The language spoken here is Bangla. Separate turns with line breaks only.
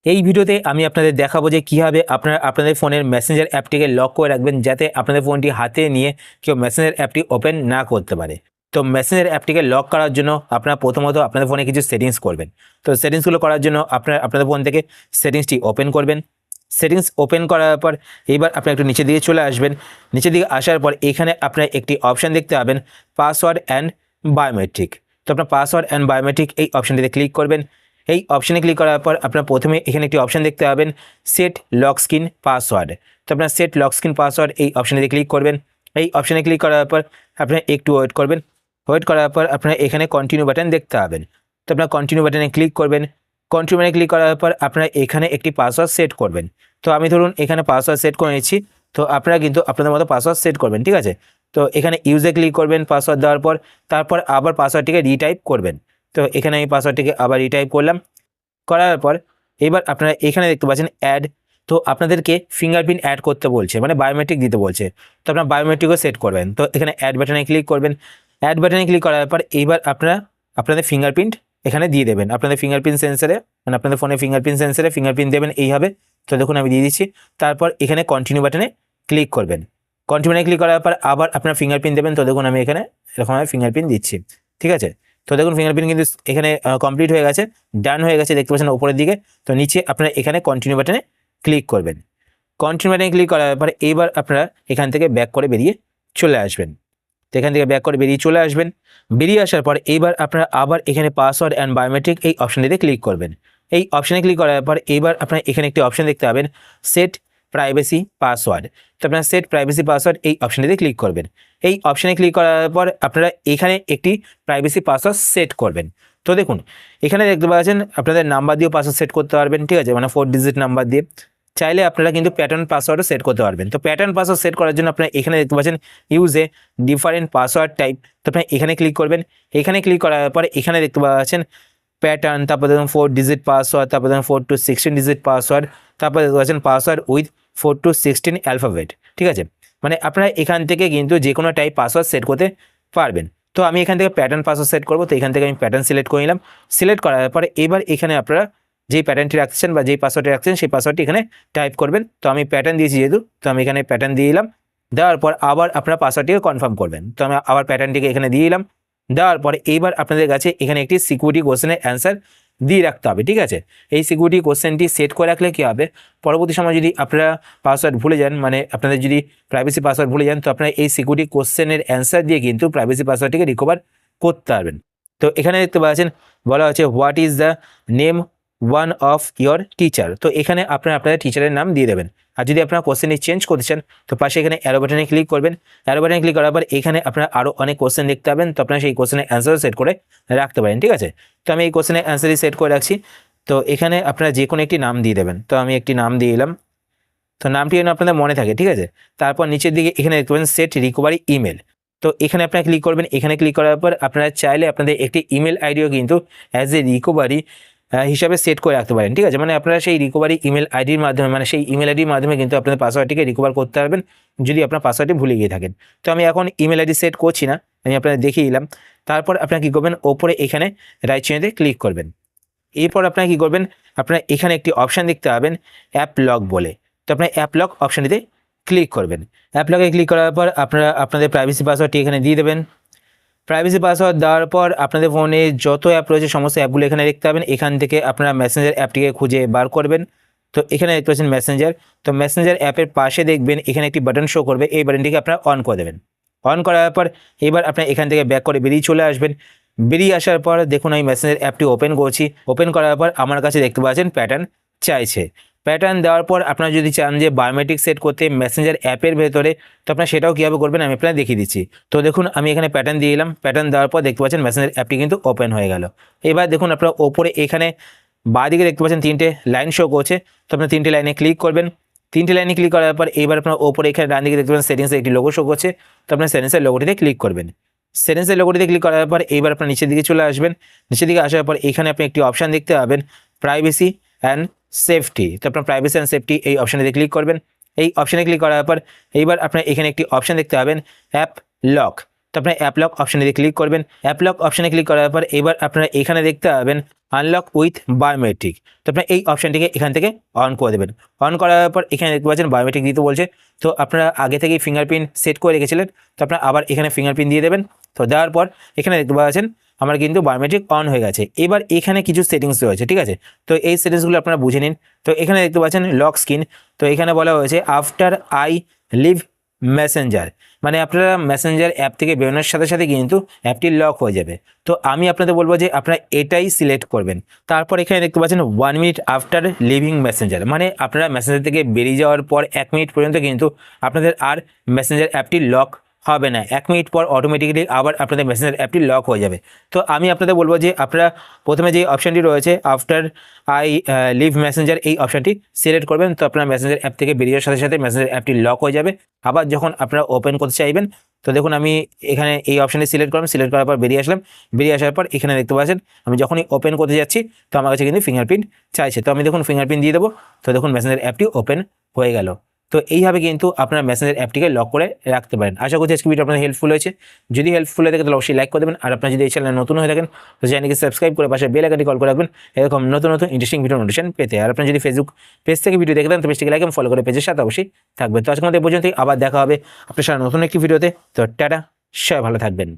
এই ভিডিওতে আমি আপনাদের দেখাবো যে কিভাবে আপনারা আপনাদের ফোনের মেসেঞ্জার অ্যাপটিকে লক করে রাখবেন যাতে আপনাদের ফোনটি হাতে নিয়ে কেউ মেসেঞ্জার অ্যাপটি ওপেন না করতে পারে। তো মেসেঞ্জার অ্যাপটিকে লক করার জন্য আপনারা প্রথমত আপনাদের ফোনে কিছু সেটিংস করবেন। তো সেটিংসগুলো করার জন্য আপনারা আপনাদের ফোন থেকে সেটিংসটি ওপেন করবেন। সেটিংস ওপেন করার পর এইবার আপনারা একটু নিচের দিকে চলে আসবেন। নিচের দিকে আসার পর এখানে আপনারা একটি অপশান দেখতে পাবেন, পাসওয়ার্ড অ্যান্ড বায়োমেট্রিক। তো আপনার পাসওয়ার্ড অ্যান্ড বায়োমেট্রিক এই অপশানটিতে ক্লিক করবেন। এই অপশানে ক্লিক করার পর আপনার প্রথমে এখানে একটি অপশান দেখতে পাবেন, সেট লক স্ক্রিন পাসওয়ার্ড। তো আপনার সেট লক স্ক্রিন পাসওয়ার্ড এই অপশানে ক্লিক করবেন। এই অপশানে ক্লিক করার পর আপনারা একটু ওয়েট করবেন। ওয়েট করার পর আপনারা এখানে কন্টিনিউ বাটন দেখতে পাবেন। তো আপনার কন্টিনিউ বাটনে ক্লিক করবেন। কন্টিনিউ বাটনে ক্লিক করার পর আপনারা এখানে একটি পাসওয়ার্ড সেট করবেন। তো আমি ধরুন এখানে পাসওয়ার্ড সেট করে নিচ্ছি। তো আপনারা কিন্তু আপনাদের মতো পাসওয়ার্ড সেট করবেন, ঠিক আছে। তো এখানে ইউজে ক্লিক করবেন পাসওয়ার্ড দেওয়ার পর, তারপর আবার পাসওয়ার্ডটিকে রিটাইপ করবেন। তো এখানে আমি পাসওয়ার্ডটিকে আবার রিটাইপ করলাম। করার পর এবার আপনারা এখানে দেখতে পাচ্ছেন অ্যাড। তো আপনাদেরকে ফিঙ্গারপ্রিন্ট অ্যাড করতে বলছে, মানে বায়োমেট্রিক দিতে বলছে। তো আপনারা বায়োমেট্রিকও সেট করবেন। তো এখানে অ্যাড বাটনে ক্লিক করবেন। অ্যাড বাটনে ক্লিক করার পর এইবার আপনারা আপনাদের ফিঙ্গারপ্রিন্ট এখানে দিয়ে দেবেন। আপনাদের ফিঙ্গারপ্রিন্ট সেন্সারে, মানে আপনাদের ফোনে ফিঙ্গারপ্রিন্ট সেন্সারে ফিঙ্গারপ্রিন্ট দেবেন এইভাবে। তো দেখুন আমি দিয়ে দিচ্ছি। তারপর এখানে কন্টিনিউ বাটনে ক্লিক করবেন। কন্টিনিউ বাটনে ক্লিক করার পর আবার আপনার ফিঙ্গারপ্রিন্ট দেবেন। তো দেখুন আমি এখানে এরকমভাবে ফিঙ্গারপ্রিন্ট দিচ্ছি, ঠিক আছে। তো দেখুন ফিঙ্গারপ্রিন্ট কিন্তু এখানে কমপ্লিট হয়ে গেছে, ডান হয়ে গেছে, দেখতে পাচ্ছেন উপরের দিকে। তো নিচে আপনারা এখানে কন্টিনিউ বাটনে ক্লিক করবেন। কন্টিনিউ বাটনে ক্লিক করার পরে এইবার আপনারা এখান থেকে ব্যাক করে বেরিয়ে চলে আসবেন। তো এখান থেকে ব্যাক করে বেরিয়ে চলে আসবেন। বেরিয়ে আসার পর এইবার আপনারা আবার এখানে পাসওয়ার্ড অ্যান্ড বায়োমেট্রিক এই অপশানটিতে ক্লিক করবেন। এই অপশানে ক্লিক করার পর এইবার আপনারা এখানে একটি অপশান দেখতে পাবেন, সেট প্রাইভেসি পাসওয়ার্ড। তো আপনারা সেট প্রাইভেসি পাসওয়ার্ড এই অপশানটিতে ক্লিক করবেন। এই অপশানে ক্লিক করার পর আপনারা এখানে একটি প্রাইভেসি পাসওয়ার্ড সেট করবেন। তো দেখুন এখানে দেখতে পাচ্ছেন আপনাদের নাম্বার দিয়েও পাসওয়ার্ড সেট করতে পারবেন, ঠিক আছে, মানে 4 ডিজিট নাম্বার দিয়ে। চাইলে আপনারা কিন্তু প্যাটার্ন পাসওয়ার্ডও সেট করতে পারবেন। তো প্যাটার্ন পাসওয়ার্ড সেট করার জন্য আপনারা এখানে দেখতে পাচ্ছেন use a different password type. তো আপনারা এখানে ক্লিক করবেন। এখানে ক্লিক করার পরে এখানে দেখতে পাচ্ছেন প্যাটার্ন, তারপর দেখুন 4 ডিজিট পাসওয়ার্ড, তারপর দেখুন 4 to 16 ডিজিট পাসওয়ার্ড, তারপর দেখতে পাচ্ছেন পাসওয়ার্ড উইথ 4 to 16 অ্যালফাবেট, ঠিক আছে। মানে আপনারা এখান থেকে কিন্তু যে কোনো টাইপ পাসওয়ার্ড সেট করতে পারবেন। তো আমি এখান থেকে প্যাটার্ন পাসওয়ার্ড সেট করবো। তো এখান থেকে আমি প্যাটার্ন সিলেক্ট করে নিলাম। সিলেক্ট করার পরে এবার এখানে আপনারা যেই প্যাটার্নটি রাখছেন বা যেই পাসওয়ার্ডটি রাখছেন সেই পাসওয়ার্ডটি এখানে টাইপ করবেন। তো আমি প্যাটার্ন দিয়েছি যেহেতু, তো আমি এখানে প্যাটার্ন দিয়ে দিলাম। দেওয়ার পর আবার আপনারা পাসওয়ার্ডটিকে কনফার্ম করবেন। তো আমি আবার প্যাটার্নটিকে এখানে দিয়ে দিলাম। দেওয়ার পরে এইবার আপনাদের কাছে এখানে একটি সিকিউরিটি কোশ্চেনের অ্যান্সার দিয়ে রাখতে হবে, ঠিক আছে। এই সিকিউরিটি কোশ্চেনটি সেট করে রাখলে কী হবে, পরবর্তী সময় যদি আপনারা পাসওয়ার্ড ভুলে যান, মানে আপনাদের যদি প্রাইভেসি পাসওয়ার্ড ভুলে যান, তো আপনারা এই সিকিউরিটি কোশ্চেনের অ্যান্সার দিয়ে কিন্তু প্রাইভেসি পাসওয়ার্ডটিকে রিকভার করতে পারবেন। তো এখানে দেখতে পাচ্ছেন বলা হচ্ছে what is the name one of your teacher. তো এখানে আপনারা আপনাদের টিচারের নাম দিয়ে দেবেন। আর যদি আপনারা কোশ্চেনটি চেঞ্জ করতে চান তো পাশে এখানে অ্যারো বাটনে ক্লিক করবেন। অ্যারো বাটনে ক্লিক করার পর এখানে আপনারা আরও অনেক কোশ্চেন দেখতে পাবেন। তো আপনারা সেই কোশ্চেনের অ্যান্সারও সেট করে রাখতে পারেন, ঠিক আছে। তো আমি এই কোশ্চেনের অ্যান্সারই সেট করে রাখছি। তো এখানে আপনারা যে কোনো একটি নাম দিয়ে দেবেন। তো আমি একটি নাম দিয়ে দিলাম। তো নামটি যেন আপনাদের মনে থাকে, ঠিক আছে। তারপর নিচের দিকে এখানে দেখতে পাবেন সেট রিকভারি ইমেল। তো এখানে আপনারা ক্লিক করবেন। এখানে ক্লিক করার পর আপনারা চাইলে আপনাদের একটি ইমেল আইডিও কিন্তু অ্যাজ এ রিকভারি হিসাবে সেট করে রাখতে পারেন, ঠিক আছে। মানে আপনারা সেই রিকভারি ইমেল আইডির মাধ্যমে, মানে সেই ইমেল আইডির মাধ্যমে কিন্তু আপনাদের পাসওয়ার্ডটিকে রিকভার করতে পারবেন যদি আপনার পাসওয়ার্ডটি ভুলে গিয়ে থাকেন। তো আমি এখন ইমেল আইডি সেট করছি না, আমি আপনাদের দেখিয়ে দিলাম। তারপর আপনারা কী করবেন, ওপরে এখানে রাইট চিহ্নতে ক্লিক করবেন। এরপর আপনারা কী করবেন, আপনারা এখানে একটি অপশান দেখতে পাবেন অ্যাপ লক বলে। তো আপনার অ্যাপ লক অপশানটিতে ক্লিক করবেন। অ্যাপ লকে ক্লিক করার পর আপনারা আপনাদের প্রাইভেসি পাসওয়ার্ডটি এখানে দিয়ে দেবেন। প্রাইভেসি পাসওয়ার্ড দেওয়ার পর আপনাদের ফোনে যত অ্যাপ রয়েছে সমস্ত অ্যাপগুলো এখানে দেখতে পাবেন। এখান থেকে আপনারা মেসেঞ্জার অ্যাপটিকে খুঁজে বার করবেন। তো এখানে দেখতে পাচ্ছেন মেসেঞ্জার। তো মেসেঞ্জার অ্যাপের পাশে দেখবেন এখানে একটি বাটন শো করবে, এই বাটনটিকে আপনারা অন করে দেবেন। অন করার পর এবার আপনারা এখান থেকে ব্যাক করে বেরিয়ে চলে আসবেন। বেরিয়ে আসার পর দেখুন আমি মেসেঞ্জার অ্যাপটি ওপেন করছি। ওপেন করার পর আমার কাছে দেখতে পাচ্ছেন প্যাটার্ন চাইছে। প্যাটার্ন দেওয়ার পর আপনারা যদি চান যে বায়োমেট্রিক সেট করতে মেসেঞ্জার অ্যাপের ভেতরে, তো আপনারা সেটাও কীভাবে করবেন আমি আপনাদের দেখিয়ে দিচ্ছি। তো দেখুন আমি এখানে প্যাটার্ন দিয়ে দিলাম। প্যাটার্ন দেওয়ার পর দেখতে পাচ্ছেন মেসেঞ্জার অ্যাপটি কিন্তু ওপেন হয়ে গেল। এবার দেখুন আপনারা ওপরে এখানে বাঁদিকে দেখতে পাচ্ছেন 3টে লাইন শো করছে। তো আপনারা 3টে লাইনে ক্লিক করবেন। 3টে লাইনে ক্লিক করার পর এবার আপনার ওপরে এখানে ডান দিকে দেখতে পাচ্ছেন সেটিংসের একটি লোগো শো করছে। তো আপনার সেটিংসের লোগোটিতে ক্লিক করবেন। সেটিংসের লোগোটিতে ক্লিক করার পর এইবার আপনার নিচের দিকে চলে আসবেন। নিচের দিকে আসার পর এখানে আপনি একটি অপশান দেখতে পাবেন প্রাইভেসি অ্যান্ড সেফটি। তো আপনার প্রাইভেসি অ্যান্ড সেফটি এই অপশানেতে ক্লিক করবেন। এই অপশানে ক্লিক করার পর এইবার আপনার এখানে একটি অপশান দেখতে পাবেন অ্যাপ লক। তো আপনার অ্যাপ লক অপশানে দিয়ে ক্লিক করবেন। অ্যাপ লক অপশানে ক্লিক করার পর এবার আপনারা এখানে দেখতে পাবেন আনলক উইথ বায়োমেট্রিক। তো আপনার এই অপশানটিকে এখান থেকে অন করে দেবেন। অন করার পর এখানে দেখতে পাচ্ছেন বায়োমেট্রিক দিতে বলছে। তো আপনারা আগে থেকেই ফিঙ্গারপ্রিন্ট সেট করে রেখেছিলেন, তো আপনারা আবার এখানে ফিঙ্গারপ্রিন্ট দিয়ে দেবেন। তো দেওয়ার পর এখানে দেখতে পাচ্ছেন আমার কিন্তু বায়োমেট্রিক অন হয়ে গেছে। এবার এখানে কিছু সেটিংস রয়েছে, ঠিক আছে। তো এই সেটিংসগুলো আপনারা বুঝে নিন। তো এখানে দেখতে পাচ্ছেন লক স্ক্রিন। তো এখানে বলা হয়েছে আফটার আই লিভ মেসেঞ্জার, মানে আপনারা মেসেঞ্জার অ্যাপ থেকে বেরোনোর সাথে সাথে কিন্তু অ্যাপটি লক হয়ে যাবে। তো আমি আপনাদের বলবো যে আপনারা এটাই সিলেক্ট করবেন। তারপর এখানে দেখতে পাচ্ছেন 1 মিনিট আফটার লিভিং মেসেঞ্জার, মানে আপনারা মেসেঞ্জার থেকে বেরিয়ে যাওয়ার পর 1 মিনিট পর্যন্ত কিন্তু আপনাদের আর মেসেঞ্জার অ্যাপটি লক হবে না। 1 মিনিট পর অটোমেটিক্যালি আবার আপনাদের মেসেঞ্জার অ্যাপটি লক হয়ে যাবে। তো আমি আপনাদের বলবো যে আপনারা প্রথমে যে অপশানটি রয়েছে আফটার আই লিভ মেসেঞ্জার, এই অপশানটি সিলেক্ট করবেন। তো আপনার মেসেঞ্জার অ্যাপ থেকে বেরিয়ে যাওয়ার সাথে সাথে মেসেঞ্জার অ্যাপটি লক হয়ে যাবে। আবার যখন আপনারা ওপেন করতে চাইবেন, তো দেখুন আমি এখানে এই অপশানটি সিলেক্ট করলাম, সিলেক্ট করার পর বেরিয়ে আসলাম। বেরিয়ে আসার পর এখানে দেখতে পাচ্ছেন আমি যখনই ওপেন করতে যাচ্ছি তো আমার কাছে কিন্তু ফিঙ্গারপ্রিন্ট চাইছে। তো আমি দেখুন ফিঙ্গারপ্রিন্ট দিয়ে দেবো। তো দেখুন মেসেঞ্জার অ্যাপটি ওপেন হয়ে গেল। তো এইভাবে কিন্তু আপনার মেসেঞ্জার অ্যাপটিকে লক করে রাখতে পারেন। আশা করছি আজকে ভিডিও আপনাদের হেল্পফুল হয়েছে। যদি হেল্পফুল হয়ে থাকে তাহলে অবশ্যই লাইক করে দেবেন। আর আপনার যদি এই চ্যানেলে নতুন হয়ে থাকেন তো চ্যানেলকে সাবস্ক্রাইব করে পাশে বেল আইকনটি কল করে রাখবেন এরকম নতুন নতুন ইন্টারেস্টিং ভিডিও নোটিফিকেশন পেতে। আর আপনি যদি ফেসবুক পেজ থেকে ভিডিও দেখে দেন তো পেজটিকে লাইক এবং ফলো করে পেজের সাথে অবশ্যই থাকবেন। তো আজকে আমাদের পর্যন্তই, আবার দেখা হবে আপনার সাথে নতুন একটি ভিডিওতে। তো টাটা, সবাই ভালো থাকবেন।